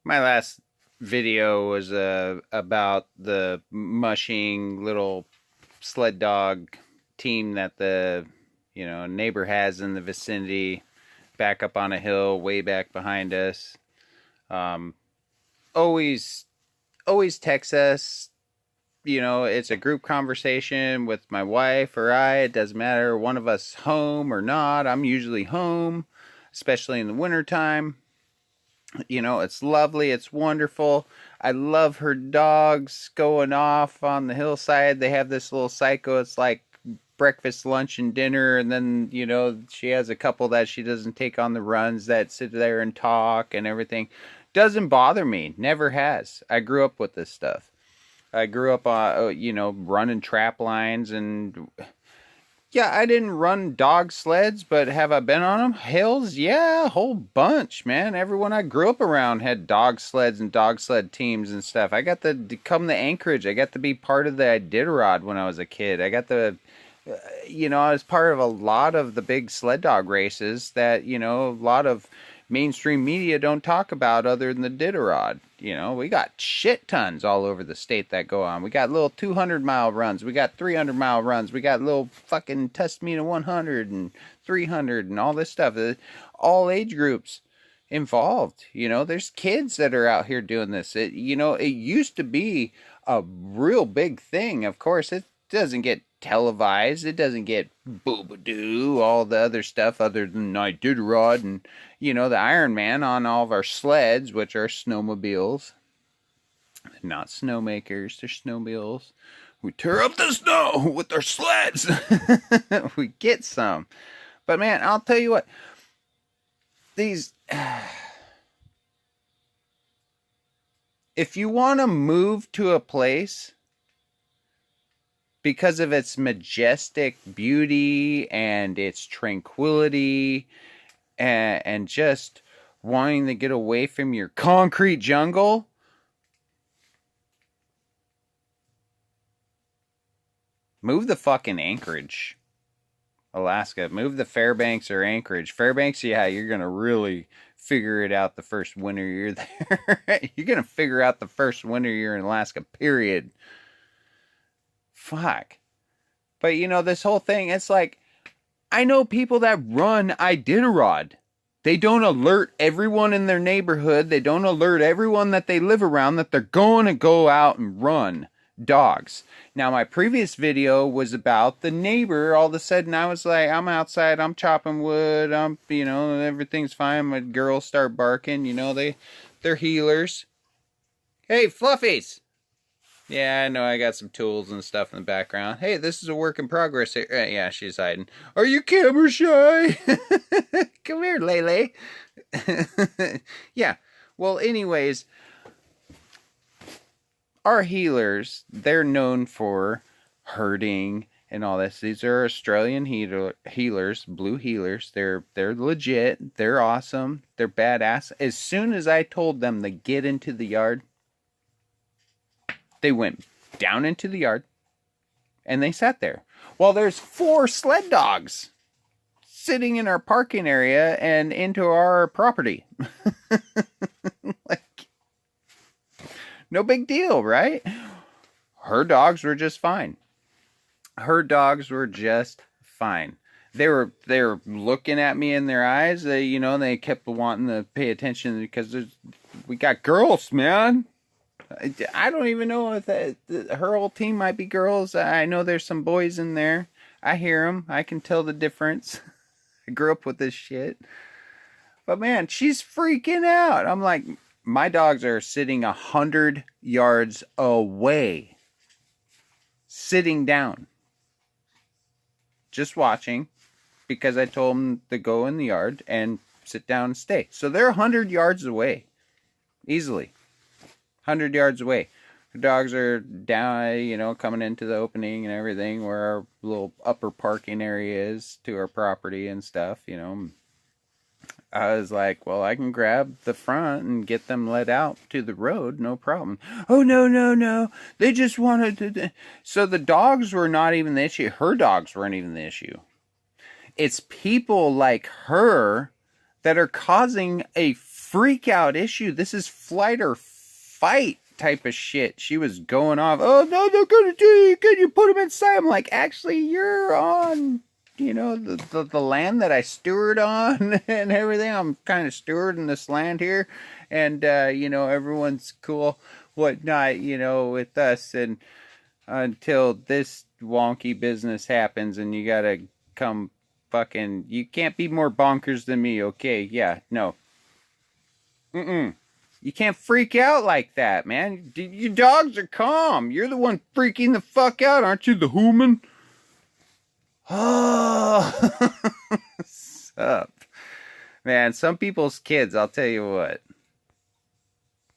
My last video was about the mushing little sled dog team that the neighbor has in the vicinity, back up on a hill, way back behind us. Um, always, always text us. It's a group conversation with my wife or I. It doesn't matter one of us home or not. I'm usually home, especially in the wintertime. It's lovely. It's wonderful. I love her dogs going off on the hillside. They have this little cycle. It's like breakfast, lunch, and dinner. And then, she has a couple that she doesn't take on the runs that sit there and talk and everything. Doesn't bother me. Never has. I grew up with this stuff. I grew up, running trap lines and yeah, I didn't run dog sleds, but have I been on them? Hills, yeah, a whole bunch, man. Everyone I grew up around had dog sleds and dog sled teams and stuff. I got to come to Anchorage. I got to be part of the Iditarod when I was a kid. I was part of a lot of the big sled dog races that, a lot of mainstream media don't talk about other than the Diderot. We got shit tons all over the state that go on. We got little 200-mile runs. We got 300-mile runs. We got little fucking Tuscaloosa 100 and 300 and all this stuff. All age groups involved. There's kids that are out here doing this. It used to be a real big thing. Of course, it doesn't get televised. It doesn't get boobadoo, all the other stuff other than Iditarod and, the Iron Man on all of our sleds, which are snowmobiles. Not snowmakers, they're snowmobiles. We tear up the snow with our sleds. We get some. But man, I'll tell you what, these... if you want to move to a place because of its majestic beauty and its tranquility and just wanting to get away from your concrete jungle, move the fucking Anchorage, Alaska. Move the Fairbanks or Anchorage. Fairbanks, yeah, you're going to really figure it out the first winter you're there. You're going to figure out the first winter you're in Alaska, period. Fuck. But this whole thing, it's like, I know people that run Iditarod. They don't alert everyone in their neighborhood. They don't alert everyone that they live around that they're going to go out and run dogs. Now, my previous video was about the neighbor. All of a sudden, I was like, I'm outside, I'm chopping wood, everything's fine. My girls start barking, they're healers. Hey, Fluffies! Yeah, I know I got some tools and stuff in the background. Hey, this is a work in progress here. Yeah, she's hiding. Are you camera shy? Come here, Lele. Yeah. Well, anyways, our healers, they're known for herding and all this. These are Australian healers, blue healers. They're legit. They're awesome. They're badass. As soon as I told them to get into the yard, they went down into the yard and they sat there. Well, there's 4 sled dogs sitting in our parking area and into our property. Like, no big deal, right? Her dogs were just fine. Her dogs were just fine. They were looking at me in their eyes. They kept wanting to pay attention because we got girls, man. I don't even know if her whole team might be girls. I know there's some boys in there. I hear them. I can tell the difference. I grew up with this shit. But man, she's freaking out. I'm like, my dogs are sitting 100 yards away. Sitting down. Just watching. Because I told them to go in the yard and sit down and stay. So they're 100 yards away. Easily. 100 yards away. The dogs are down, coming into the opening and everything where our little upper parking area is to our property and stuff, I was like, well, I can grab the front and get them let out to the road, no problem. Oh, no. They just wanted to... So the dogs were not even the issue. Her dogs weren't even the issue. It's people like her that are causing a freak out issue. This is flight or fight type of shit. She was going off. Oh no, they're gonna do you. Can you put him inside? I'm like, actually, you're on, the land that I steward on and everything. I'm kind of stewarding this land here, and everyone's cool, whatnot, with us, and until this wonky business happens, and you gotta come fucking. You can't be more bonkers than me, okay? Yeah, no. Mm-mm. You can't freak out like that, man. Your dogs are calm. You're the one freaking the fuck out, aren't you, the human? Oh, sup. Man, some people's kids, I'll tell you what.